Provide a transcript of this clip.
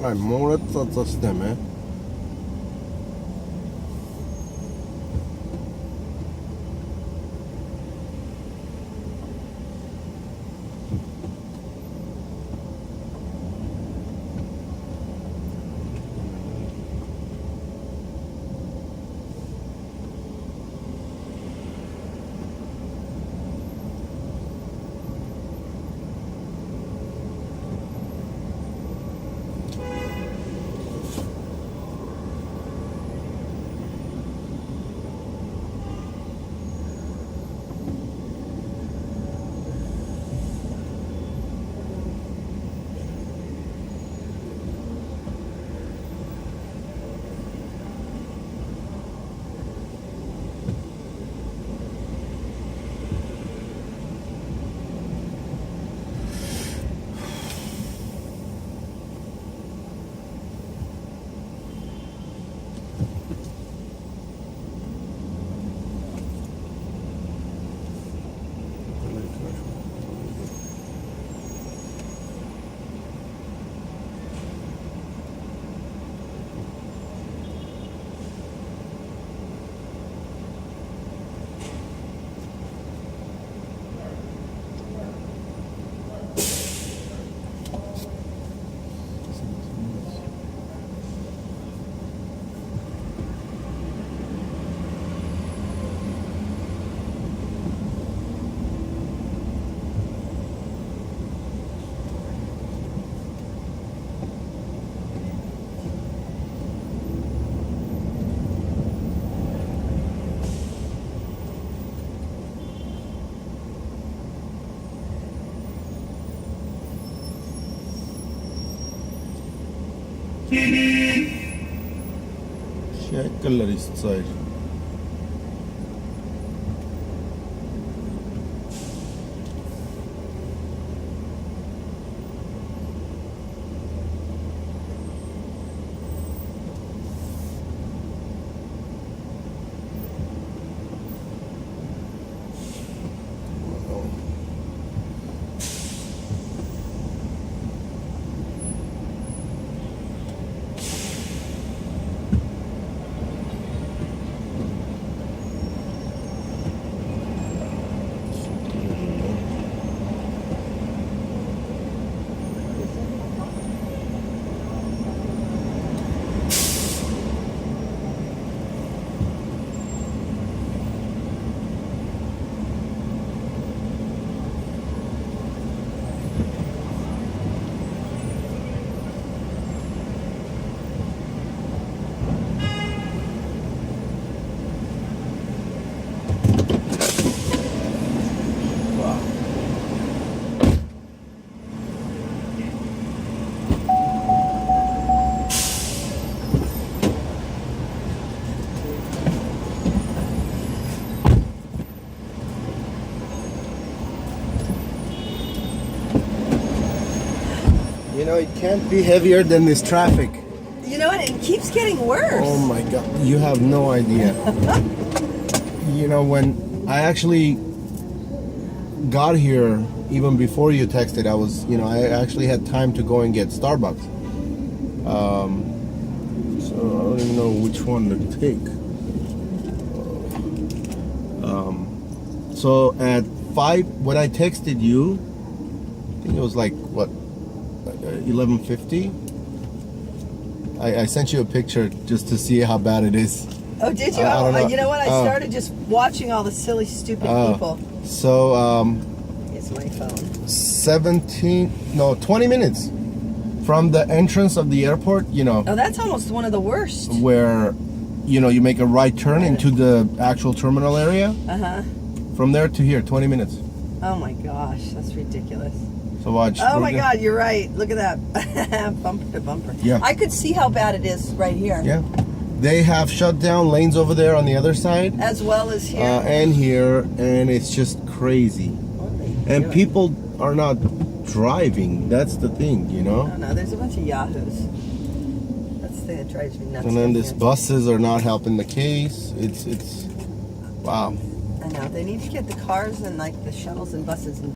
Ay, moretto stemme. Teşekkürler İsmail. You know, it can't be heavier than this traffic. You know what? It keeps getting worse. Oh my God, you have no idea. You know, when I actually got here, even before you texted, I actually had time to go and get Starbucks. So I don't even know which one to take. So at 5, when I texted you, I think it was like, what, 11:50? I sent you a picture just to see how bad it is. Oh, did you? I don't know. You know what? I started just watching all the silly, stupid people. So, It's my phone. 20 minutes from the entrance of the airport, you know. Oh, that's almost one of the worst. Where, you know, you make a right turn into the actual terminal area. Uh-huh. From there to here, 20 minutes. Oh my gosh, that's ridiculous. So watch. Oh my God, you're right. Look at that. Bumper to bumper. Yeah. I could see how bad it is right here. Yeah. They have shut down lanes over there on the other side. As well as here. And here, and it's just crazy. And people are not driving. That's the thing, you know? No, there's a bunch of yahoos. That's the thing that drives me nuts. And then these buses are not helping the case. It's wow. I know. They need to get the cars and like the shuttles and buses and